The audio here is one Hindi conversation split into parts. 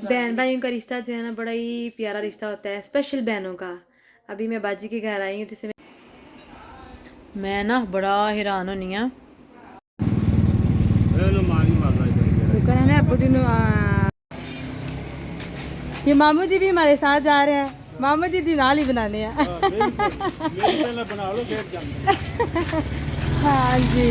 बहन भाइयों का रिश्ता जो है ना बड़ा ही प्यारा रिश्ता होता है, स्पेशल बहनों का। अभी मैं बाजी के घर आई हूँ तो इसे मैं ना बड़ा हैरान होनी हूँ। ये मामू जी भी हमारे साथ जा रहे हैं। मामू जी दिनाल ही बनाने हैं। हाँ जी।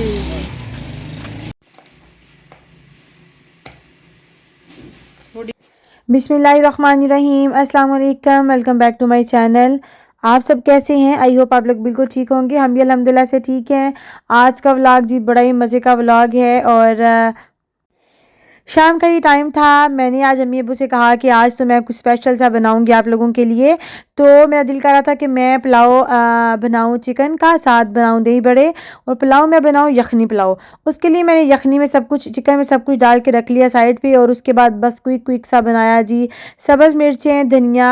बिस्मिल्लाहिर्रहमानिर्रहीम, अस्सलाम वालेकुम, welcome back to my channel. आप सब कैसे हैं? आई होप आप लोग बिल्कुल ठीक होंगे। हम भी अल्हम्दुलिल्लाह से ठीक हैं। आज का व्लॉग जी बड़ा ही मज़े का व्लॉग है और शाम का ही टाइम था। मैंने आज अम्मी अब्बू से कहा कि आज तो मैं कुछ स्पेशल सा बनाऊंगी आप लोगों के लिए। तो मेरा दिल कर रहा था कि मैं पुलाव बनाऊं चिकन का, साथ बनाऊं दही बड़े, और पुलाव में बनाऊं यखनी पुलाव। उसके लिए मैंने यखनी में सब कुछ, चिकन में सब कुछ डाल के रख लिया साइड पे, और उसके बाद बस क्विक सा बनाया जी। सब्ज़ मिर्चें, धनिया,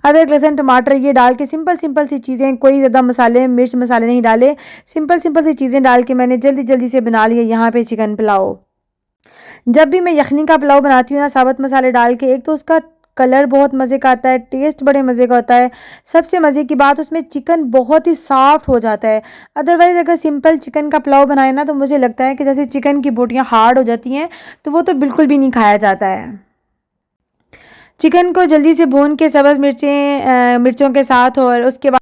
अदरक, लहसुन, टमाटर ये डाल के सिंपल सी चीज़ें, कोई ज़्यादा मसाले, मिर्च मसाले नहीं डाले। सिंपल सी चीज़ें डाल के मैंने जल्दी से बना लिया यहाँ पे चिकन पुलाव। जब भी मैं यखनी का पुलाव बनाती हूँ ना साबुत मसाले डाल के, एक तो उसका कलर बहुत मज़े का आता है, टेस्ट बड़े मज़े का होता है। सबसे मज़े की बात, उसमें चिकन बहुत ही सॉफ्ट हो जाता है। अदरवाइज़ अगर सिंपल चिकन का पुलाव बनाए ना तो मुझे लगता है कि जैसे चिकन की बोटियाँ हार्ड हो जाती हैं, तो वो तो बिल्कुल भी नहीं खाया जाता है। चिकन को जल्दी से भून के सब्ज़ मिर्चों के साथ, और उसके बाद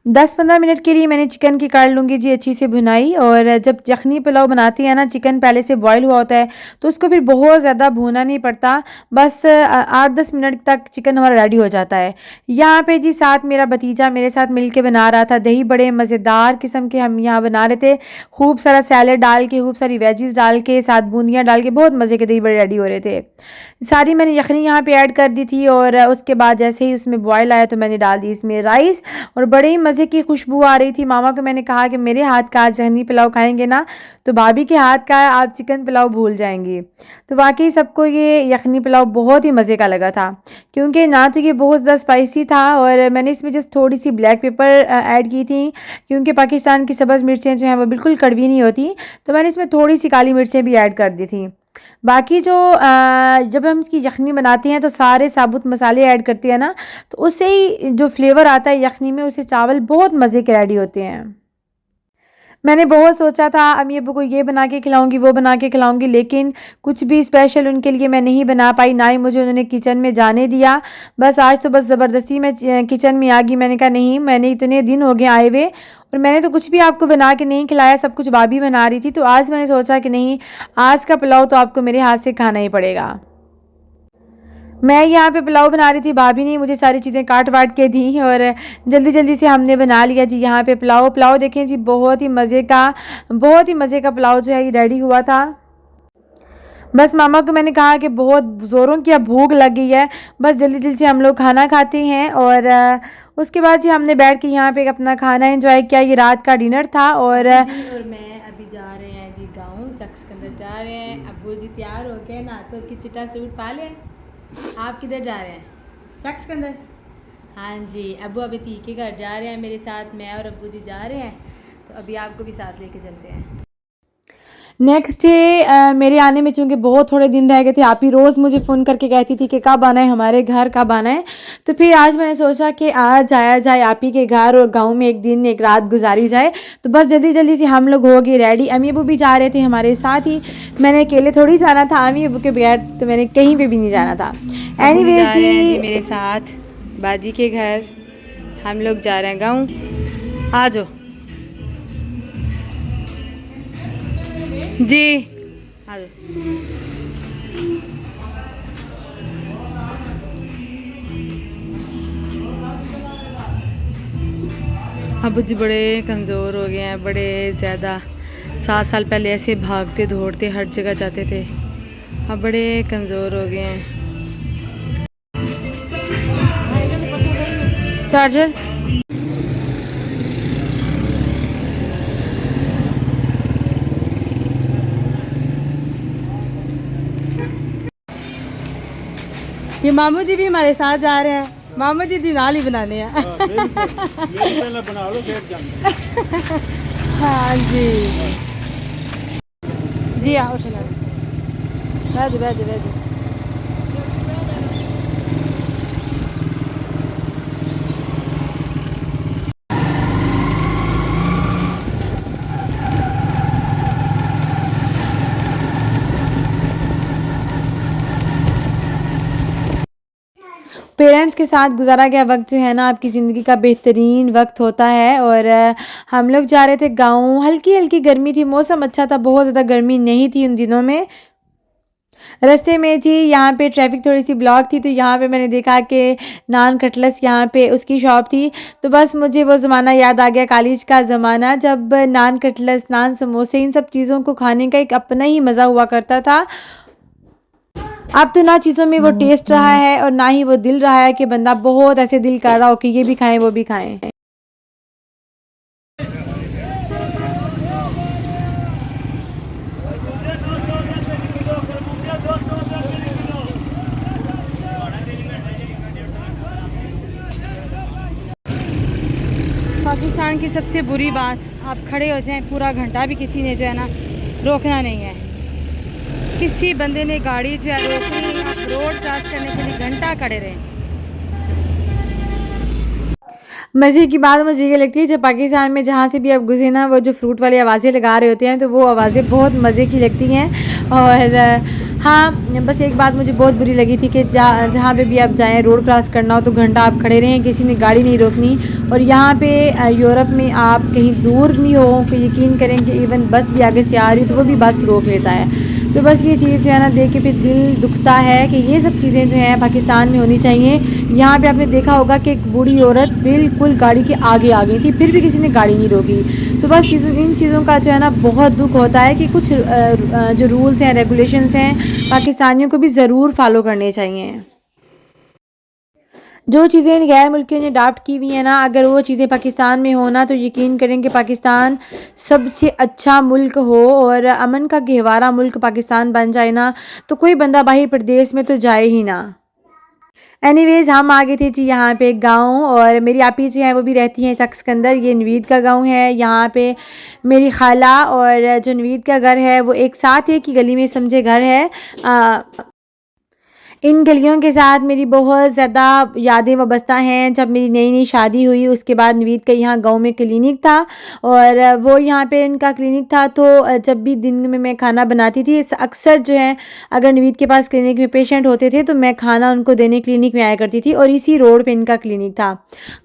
10-15 मिनट के लिए मैंने चिकन की कर लूँगी जी अच्छी से भुनाई। और जब यखनी पुलाव बनाती है ना, चिकन पहले से बॉयल हुआ होता है तो उसको फिर बहुत ज़्यादा भूना नहीं पड़ता, बस 8-10 मिनट तक चिकन हमारा रेडी हो जाता है। यहाँ पे जी साथ मेरा भतीजा मेरे साथ मिल के बना रहा था दही बड़े, मज़ेदार किस्म के हम यहाँ बना रहे थे। खूब सारा सैलड डाल के, खूब सारी वेजिस डाल के, साथ बूंदियाँ डाल के, बहुत मज़े के दही बड़े रेडी हो रहे थे। सारी मैंने यखनी यहाँ पे ऐड कर दी थी, और उसके बाद जैसे ही उसमें बॉयल आया तो मैंने डाल दी इसमें राइस, और बड़े ही मज़े की खुशबू आ रही थी। मामा को मैंने कहा कि मेरे हाथ का आज यखनी पुलाव खाएंगे ना तो भाभी के हाथ का आप चिकन पुलाव भूल जाएंगे। तो वाकई सबको ये यखनी पुलाव बहुत ही मज़े का लगा था, क्योंकि ना तो ये बहुत ज़्यादा स्पाइसी था, और मैंने इसमें जस्ट थोड़ी सी ब्लैक पेपर ऐड की थी, क्योंकि पाकिस्तान की सब्ज़ मिर्चें जो हैं वो बिल्कुल कड़वी नहीं होती, तो मैंने इसमें थोड़ी सी काली मिर्चें भी ऐड कर दी थी। बाकी जो जब हम इसकी यखनी बनाते हैं तो सारे साबुत मसाले ऐड करते हैं ना, तो उससे ही जो फ्लेवर आता है यखनी में, उससे चावल बहुत मज़े के रेडी होते हैं। मैंने बहुत सोचा था अम्मी अब्बू को ये बना के खिलाऊंगी, वो बना के खिलाऊंगी, लेकिन कुछ भी स्पेशल उनके लिए मैं नहीं बना पाई, ना ही मुझे उन्होंने किचन में जाने दिया। बस आज तो बस ज़बरदस्ती में किचन में आ गई। मैंने कहा नहीं, मैंने इतने दिन हो गए आए हुए और मैंने तो कुछ भी आपको बना के नहीं खिलाया, सब कुछ भाभी बना रही थी। तो आज मैंने सोचा कि नहीं, आज का पुलाव तो आपको मेरे हाथ से खाना ही पड़ेगा। मैं यहाँ पे पुलाव बना रही थी, भाभी ने मुझे सारी चीज़ें काट वाट के दी, और जल्दी से हमने बना लिया जी यहाँ पे पुलाव देखें जी, बहुत ही मज़े का पुलाव जो है ये रेडी हुआ था। बस मामा को मैंने कहा कि बहुत ज़ोरों की अब भूख लग गई है, बस जल्दी से हम लोग खाना खाते हैं। और उसके बाद जी हमने बैठ के यहाँ पे अपना खाना एंजॉय किया। ये रात का डिनर था। और मैं अभी जा रहे हैं जी गाँव, चक्स के अंदर जा रहे हैं। अब्बू जी तैयार हो गए, ना तो कि चिट्टा सूट पा लें। आप किधर जा रहे हैं? चक्स के अंदर? हाँ जी, अब्बू अभी ती के घर जा रहे हैं मेरे साथ, मैं और अब्बू जी जा रहे हैं, तो अभी आपको भी साथ लेके चलते हैं। नेक्स्ट डे मेरे आने में चूँकि बहुत थोड़े दिन रह गए थे, आप ही रोज़ मुझे फ़ोन करके कहती थी कि कब आना है हमारे घर, कब आना है। तो फिर आज मैंने सोचा कि आज आया जाए आप ही के घर, और गांव में एक दिन एक रात गुजारी जाए। तो बस जल्दी से हम लोग हो गए रेडी। अम्मी अब्बू भी जा रहे थे हमारे साथ ही, मैंने अकेले थोड़ी जाना था, अम्मी अब्बू के बगैर तो मैंने कहीं पर भी नहीं जाना था। एनीवेज जी मेरे साथ बाजी के घर, हम लोग जा रहे हैं गाँव। आ जाओ जी, आ जाओ। अब्बू जी बड़े कमज़ोर हो गए हैं, बड़े ज़्यादा। 7 साल पहले ऐसे भागते दौड़ते हर जगह जाते थे, अब बड़े कमज़ोर हो गए हैं। चार्जर ये मामू जी भी हमारे साथ जा रहे हैं। मामू जी दिनाल ही बनाने हैं। बना लो फिर हाँ जी। जी आओ चला बैठ बैठ बैठ। पेरेंट्स के साथ गुजारा गया वक्त जो है ना आपकी ज़िंदगी का बेहतरीन वक्त होता है। और हम लोग जा रहे थे गाँव। हल्की हल्की गर्मी थी, मौसम अच्छा था, बहुत ज़्यादा गर्मी नहीं थी उन दिनों में। रास्ते में जी यहाँ पे ट्रैफिक थोड़ी सी ब्लॉक थी, तो यहाँ पे मैंने देखा कि नान कटलेट्स यहाँ पे उसकी शॉप थी। तो बस मुझे वो ज़माना याद आ गया, कॉलेज का ज़माना, जब नान कटलेट्स, नान, समोसे, इन सब चीज़ों को खाने का एक अपना ही मज़ा हुआ करता था। अब तो ना चीज़ों में वो टेस्ट रहा है और ना ही वो दिल रहा है कि बंदा बहुत ऐसे दिल कर रहा हो कि ये भी खाएं वो भी खाएं। पाकिस्तान की सबसे बुरी बात, आप खड़े हो जाएं पूरा घंटा भी किसी ने जो है ना रोकना नहीं है। किसी बंदे ने गाड़ी जो है रोकनी नहीं, आप रोड क्रॉस करने के लिए घंटा खड़े रहें। मज़े की बात मुझे ये लगती है जब पाकिस्तान में जहाँ से भी आप गुजरे ना, वो जो फ्रूट वाली आवाज़ें लगा रहे होते हैं, तो वो आवाज़ें बहुत मज़े की लगती हैं। और हाँ, बस एक बात मुझे बहुत बुरी लगी थी कि जहाँ पे भी आप जाएं, रोड क्रॉस करना हो तो घंटा आप खड़े रहें, किसी ने गाड़ी नहीं रोकनी। और यहाँ पे यूरोप में आप कहीं दूर नहीं हो तो यकीन करें कि इवन बस भी आगे से आ रही तो वो भी बस रोक लेता है। तो बस ये चीज़ जो है ना देख के फिर दिल दुखता है कि ये सब चीज़ें जो हैं पाकिस्तान में होनी चाहिए। यहाँ पे आपने देखा होगा कि एक बूढ़ी औरत बिल्कुल गाड़ी के आगे आ गई थी, फिर भी किसी ने गाड़ी नहीं रोकी। तो बस इन चीज़ों का जो है ना बहुत दुख होता है कि कुछ जो रूल्स हैं, रेगुलेशंस हैं, पाकिस्तानियों को भी ज़रूर फॉलो करने चाहिए। जो चीज़ें गैर मुल्कियों ने अडाप्ट की हुई हैं ना, अगर वो चीज़ें पाकिस्तान में हो ना, तो यकीन करें कि पाकिस्तान सबसे अच्छा मुल्क हो और अमन का गहवारा मुल्क पाकिस्तान बन जाए ना, तो कोई बंदा बाहर प्रदेश में तो जाए ही ना। एनीवेज़ हम आ गए थे जी यहाँ पे एक गाँव, और मेरी आपी जी हैं वो भी रहती हैं चक सिकंदर। ये नवीद का गाँव है। यहाँ पे मेरी खाला और जो नवीद का घर है वो एक साथ एक ही गली में समझे घर है। इन गलियों के साथ मेरी बहुत ज़्यादा यादें वाबस्ता हैं। जब मेरी नई नई शादी हुई उसके बाद नवीद का यहाँ गांव में क्लिनिक था, और वो यहाँ पे इनका क्लिनिक था, तो जब भी दिन में मैं खाना बनाती थी, अक्सर जो है अगर नवीद के पास क्लिनिक में पेशेंट होते थे तो मैं खाना उनको देने क्लिनिक में आया करती थी, और इसी रोड पर इनका क्लिनिक था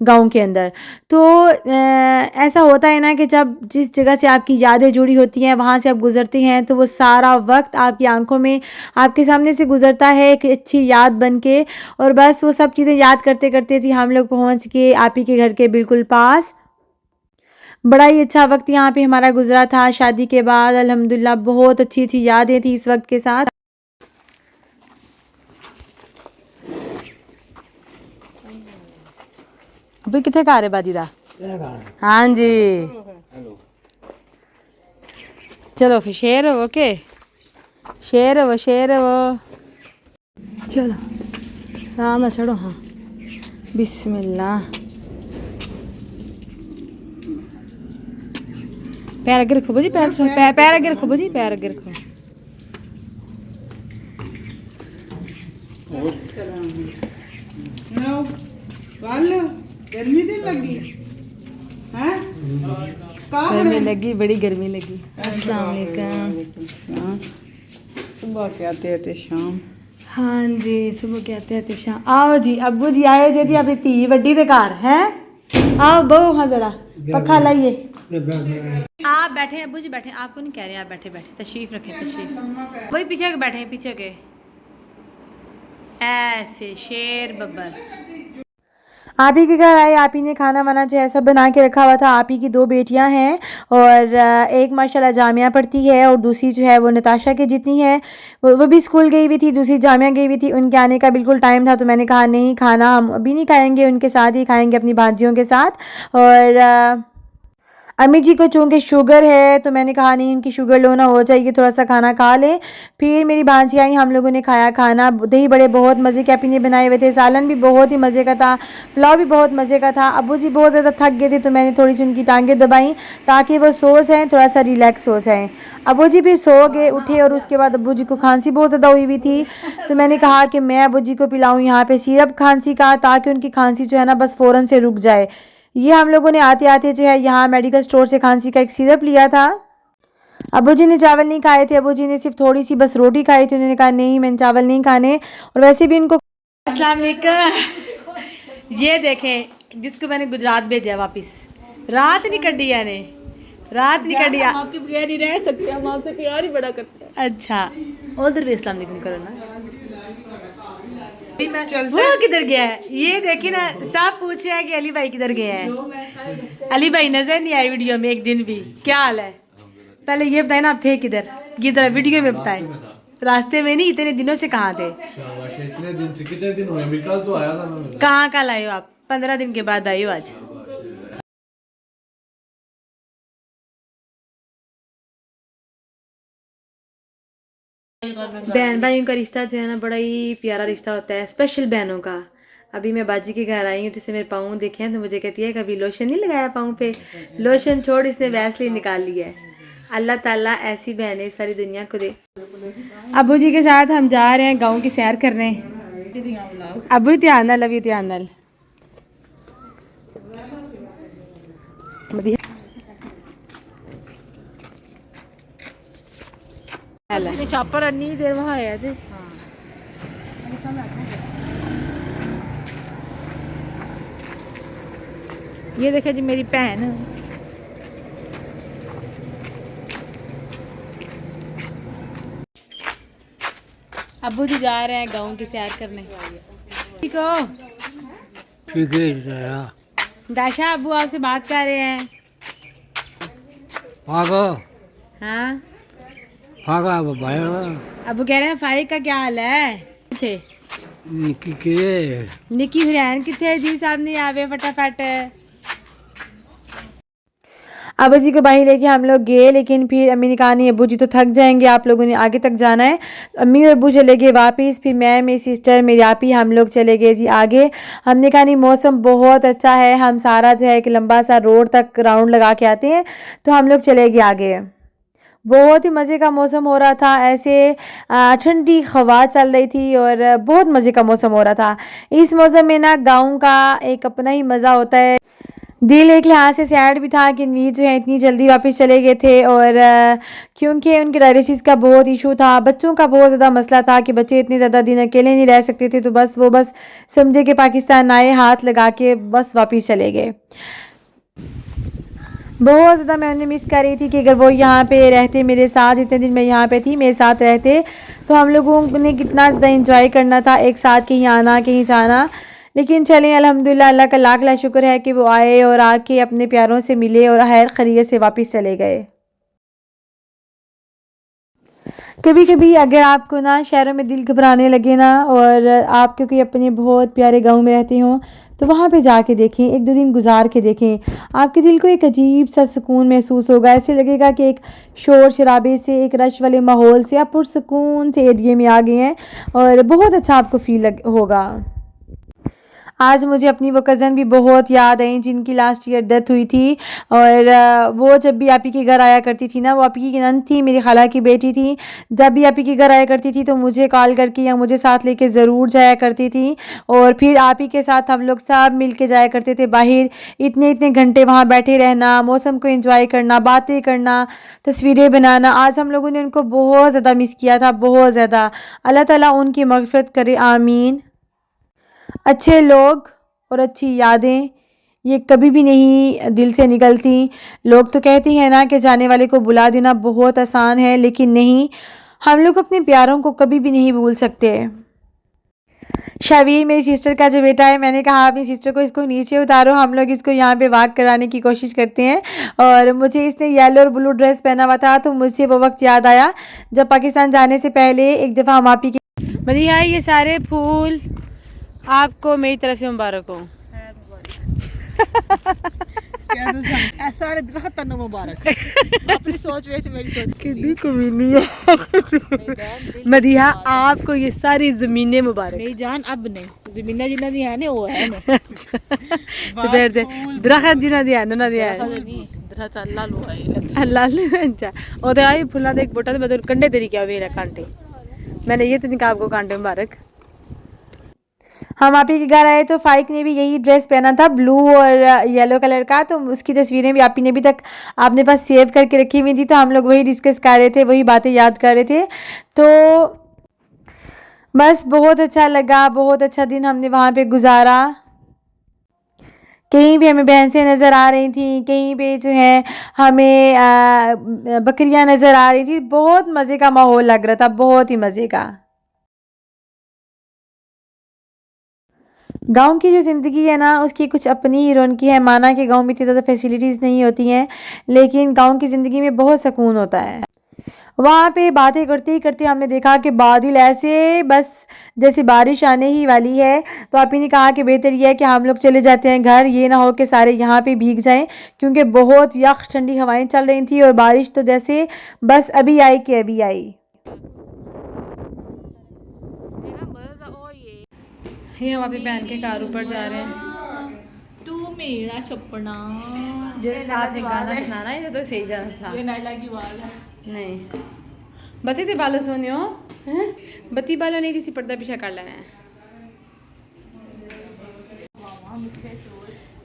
गाँव के अंदर। तो ऐसा होता है ना कि जब जिस जगह से आपकी यादें जुड़ी होती हैं वहाँ से आप गुज़रते हैं तो वो सारा वक्त आपकी आंखों में, आपके सामने से गुज़रता है एक अच्छी याद बन के। और बस वो सब चीज़ें याद करते करते जी हम लोग पहुँच के आपी के घर के बिल्कुल पास। बड़ा ही अच्छा वक्त यहाँ पे हमारा गुजरा था शादी के बाद। अल्हम्दुलिल्लाह बहुत अच्छी अच्छी यादें थी इस वक्त के साथ। अभी कितने का रहे बाजी दा? हाँ जी, चलो फिर शेर हो के, शेर हो शेर हो, चलो आराम ना चढ़ो। हाँ बिस्मिल्लाह, पैर आगे रखो बाजी, पैर आगे रखो बाजी, पैर आगे रखो। गर्मी दिन लगी हैं? गर्मी लगी, बड़ी गर्मी लगी। अस्सलाम वालेकुम। सुबह के आते आते शाम। हाँ जी, सुबह के आते आते शाम। आओ जी, अब्बू जी आए जे जी, अभी धी वड्डी दे घर है। आओ बहु, हाँ जरा पखा लाइए। आप बैठे अब्बू जी, बैठे, आपको नहीं कह रहे, आप बैठे बैठे तशरीफ रखें, तशरीफ। वही पीछे के बैठे हैं, पीछे के ऐसे शेर बब्बर। आप ही के घर आए, आप ही ने खाना वाना जो है सब बना के रखा हुआ था। आप ही की दो बेटियां हैं, और एक माशाल्लाह जामिया पढ़ती है, और दूसरी जो है वो नताशा के जितनी है, वो भी स्कूल गई हुई थी, दूसरी जामिया गई हुई थी। उनके आने का बिल्कुल टाइम था, तो मैंने कहा नहीं, खाना हम अभी नहीं खाएंगे, उनके साथ ही खाएंगे, अपनी भांजियों के साथ। और अम्मी जी को चूँकि शुगर है तो मैंने कहा नहीं इनकी शुगर लो ना हो जाएगी, थोड़ा सा खाना खा लें। फिर मेरी भांजी आई, हम लोगों ने खाया खाना। दही बड़े बहुत मज़े के अपनी ने बनाए हुए थे, सालन भी बहुत ही मज़े का था, पुलाव भी बहुत मज़े का था। अब्बू जी बहुत ज़्यादा थक गए थे तो मैंने थोड़ी सी उनकी टांगें दबाई ताकि वो सो जाएँ, थोड़ा सा रिलैक्स हो जाएँ। अब्बू जी भी सो गए, उठे और उसके बाद अब्बू जी को खांसी बहुत ज़्यादा हुई हुई थी तो मैंने कहा कि मैं अब्बू जी को पिलाऊँ यहाँ पे सिरप खांसी का, ताकि उनकी खांसी जो है ना बस फ़ौरन से रुक जाए। ये हम लोगों ने आते आते जो है यहाँ मेडिकल स्टोर से खांसी का एक सिरप लिया था। अब्बू जी ने चावल नहीं खाए थे, अब्बू जी ने सिर्फ थोड़ी सी बस रोटी खाई थी। उन्होंने कहा नहीं मैंने चावल नहीं खाने, और वैसे भी इनको अस्सलाम वालेकुम। ये देखें जिसको मैंने गुजरात भेजा वापस, रात नहीं कटी यानी रात नहीं कटी। हम आपके बगैर नहीं रह सकते, हम आपसे प्यार ही बड़ा करते हैं। अच्छा उधर भी अस्सलाम वालेकुम करो ना। वो किधर गया है ये देखी ना, सब पूछ रहे हैं कि अली भाई किधर गए हैं। अली भाई नजर नहीं आए वीडियो में एक दिन भी। क्या हाल है, पहले ये बताए ना आप थे किधर, ये जरा वीडियो में बताए। रास्ते में नहीं, इतने दिनों से कहाँ थे? इतने दिन से, कितने दिन हुए? अभी कल तो आया था मैं। कहाँ कल आए हो आप? 15 दिन के बाद आए हो आज। बहन भाइयों का रिश्ता जो है ना बड़ा ही प्यारा रिश्ता होता है, स्पेशल बहनों का। अभी मैं बाजी के घर आई हूँ तो इसे मेरे पाँव देखे हैं तो मुझे कहती है कभी लोशन नहीं लगाया पाँव पे। लोशन छोड़, इसने वैसलीन निकाल लिया है। अल्लाह ताला ऐसी बहनें सारी दुनिया को दे। अबू जी के साथ हम जा रहे हैं गाँव की सैर करने। अबू ध्यान नाल, अभी ध्यान नाल। छापर अन्नी देर वहाँ आया थे। ये देखे जी मेरी भैन। अबू जी जा रहे हैं गाँव की सैर करने। ठीक हो दाशा, अबू आपसे बात कर रहे हैं। हाँ अबू कह रहे हैं फाइक का क्या हाल है? थे निकी हुरैन किथे जी, सामने आवे फटाफट। अब्बू जी को बाहर लेके हम लोग गए, लेकिन फिर अम्मी ने कहा नहीं अब्बू जी तो थक जाएंगे, आप लोगों ने आगे तक जाना है। अम्मी और अब्बू चले गए वापस, फिर मैं, मेरी सिस्टर, मेरी आपी, हम लोग चले गए जी आगे। हमने कहा नहीं मौसम बहुत अच्छा है, हम सारा जो है एक लंबा सा रोड तक राउंड लगा के आते हैं, तो हम लोग चले गए आगे। बहुत ही मज़े का मौसम हो रहा था, ऐसे ठंडी हवा चल रही थी और बहुत मज़े का मौसम हो रहा था। इस मौसम में ना गाँव का एक अपना ही मज़ा होता है। दिल एक लिहाज से सैड भी था कि वीर जो है इतनी जल्दी वापस चले गए थे, और क्योंकि उनके डायलिसिस का बहुत इशू था, बच्चों का बहुत ज़्यादा मसला था कि बच्चे इतने ज़्यादा दिन अकेले नहीं रह सकते थे, तो बस वो समझे कि पाकिस्तान आए, हाथ लगा के बस वापस चले गए। बहुत ज़्यादा मैं उन्हें मिस कर रही थी कि अगर वो यहाँ पे रहते मेरे साथ, जितने दिन मैं यहाँ पे थी मेरे साथ रहते, तो हम लोगों ने कितना ज़्यादा इंजॉय करना था, एक साथ कहीं आना कहीं जाना। लेकिन चलें अल्हम्दुलिल्लाह, अल्लाह का लाख लाख शुक्र है कि वो आए और आके अपने प्यारों से मिले और खैर खैरियत से वापस चले गए। कभी कभी अगर आपको ना शहरों में दिल घबराने लगे ना, और आप क्योंकि अपने बहुत प्यारे गांव में रहते हों, तो वहाँ पे जाके देखें, एक दो दिन गुजार के देखें, आपके दिल को एक अजीब सा सुकून महसूस होगा। ऐसे लगेगा कि एक शोर शराबे से, एक रश वाले माहौल से आप पुरसुकून से एरिए में आ गए हैं, और बहुत अच्छा आपको फील होगा। आज मुझे अपनी वो कज़न भी बहुत याद आई जिनकी लास्ट ईयर डेथ हुई थी, और वो जब भी आपी के घर आया करती थी ना, वो आपी की नंद थी, मेरी खाला की बेटी थी, जब भी आपी के घर आया करती थी तो मुझे कॉल करके या मुझे साथ लेके ज़रूर जाया करती थी, और फिर आपी के साथ हम लोग सब मिल के जाया करते थे बाहर। इतने इतने घंटे वहाँ बैठे रहना, मौसम को एंजॉय करना, बातें करना, तस्वीरें बनाना। आज हम लोगों ने उनको बहुत ज़्यादा मिस किया था, बहुत ज़्यादा। अल्लाह ताला उनकी मग़फ़िरत करे, आमीन। अच्छे लोग और अच्छी यादें ये कभी भी नहीं दिल से निकलती। लोग तो कहते हैं ना कि जाने वाले को बुला देना बहुत आसान है, लेकिन नहीं, हम लोग अपने प्यारों को कभी भी नहीं भूल सकते। शावीर मेरी सिस्टर का जो बेटा है, मैंने कहा अपनी सिस्टर को इसको नीचे उतारो, हम लोग इसको यहाँ पे वॉक कराने की कोशिश करते हैं। और मुझे इसने येलो और ब्लू ड्रेस पहना हुआ था, तो मुझे वो वक्त याद आया जब पाकिस्तान जाने से पहले एक दफ़ा हम आपी की बढ़िया। ये सारे फूल आपको मेरी तरफ से मुबारक हो। कह दो ऐ सारे दरख्त तन्नू मुबारक अपनी सोच वेच मेरी सोच कितनी कमीनी है मदीहा, आपको ये सारी ज़मीनें मुबारक। मेरी जान अब नहीं जमीना जिन्ना दी है ने वो है ने तो फिर दरख्त जिन्हां दी है ना दी है नहीं दरख्त अल्लाह लो है अल्लाह ने अच्छा ओदे आई फुल्ला दे एक बोटा ते मतलब कंडे तेरी क्या वेला कांटे मैंने ये तो निकाह आपको कांटे मुबारक। हम आप ही के घर आए तो फाइक ने भी यही ड्रेस पहना था, ब्लू और येलो कलर का। तो उसकी तस्वीरें भी आप ही ने अभी तक आपने पास सेव करके रखी हुई थी, तो हम लोग वही डिस्कस कर रहे थे, वही बातें याद कर रहे थे। तो बस बहुत अच्छा लगा, बहुत अच्छा दिन हमने वहाँ पे गुजारा। कहीं भी हमें भैंसें नज़र आ रही थी, कहीं पे जो है हमें बकरियां नज़र आ रही थी। बहुत मज़े का माहौल लग रहा था, बहुत ही मज़े का। गांव की जो ज़िंदगी है ना, उसकी कुछ अपनी ही रौनकी है। माना कि गांव में इतनी ज़्यादा फैसिलिटीज़ नहीं होती हैं, लेकिन गांव की ज़िंदगी में बहुत सुकून होता है। वहाँ पे बातें करते ही करते हमने देखा कि बादल ऐसे बस जैसे बारिश आने ही वाली है। तो आप ही ने कहा कि बेहतर यह है कि हम लोग चले जाते हैं घर, ये ना हो कि सारे यहाँ पे भीग जाएं, क्योंकि बहुत यख ठंडी हवाएं चल रही थी और बारिश तो जैसे बस अभी आई कि अभी आई। ये हम अपनी बहन के कार ऊपर जा रहे हैं। तू मेरा सपना जो आपने गाना सुनाना है तो सही गाना सुना। ये नाइला की आवाज है नहीं बती थे बालो सोनियो हैं बत्ती बालो नहीं किसी पर्दा पीछा कर लेना है।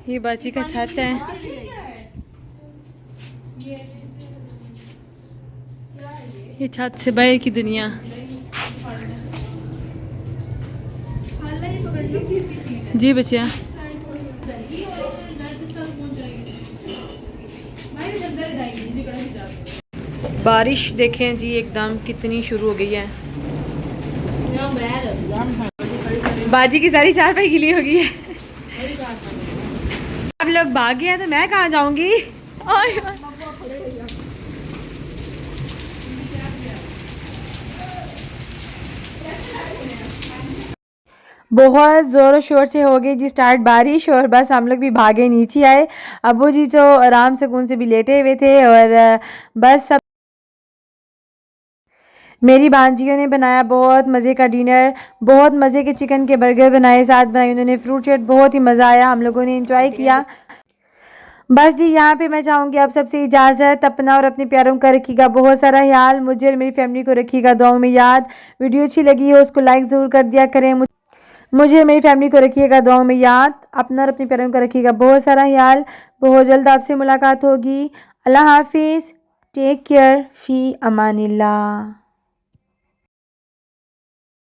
ये बाची का छत है। ये छत से बाहर की दुनिया। जी बच्चिया बारिश देखें जी एकदम कितनी शुरू हो गई है। बाजी की सारी चारपाई गिली हो गई है। अब लोग भाग गए हैं तो मैं कहाँ जाऊंगी। बहुत ज़ोर शोर से हो गई जी स्टार्ट बारिश, और बस हम लोग भी भागे नीचे आए। अबू जी तो आराम सुकून से भी लेटे हुए थे, और बस सब मेरी भांजियों ने बनाया बहुत मज़े का डिनर, बहुत मज़े के चिकन के बर्गर बनाए, साथ बनाए उन्होंने फ्रूट चाट। बहुत ही मज़ा आया, हम लोगों ने एंजॉय किया। बस जी यहाँ पे मैं चाहूँगी आप सबसे इजाज़त। अपना और अपने प्यारों का रखिएगा बहुत सारा ख्याल, मुझे और मेरी फैमिली को रखिएगा दुआओं में याद। वीडियो अच्छी लगी हो उसको लाइक ज़रूर कर दिया करें। मुझे मेरी फैमिली को रखिएगा दुआओं में याद। अपना और अपने प्यारों का रखिएगा बहुत सारा ख्याल। बहुत जल्द आपसे मुलाकात होगी। अल्लाह हाफिज़, टेक केयर, फ़ी अमानिल्लाह।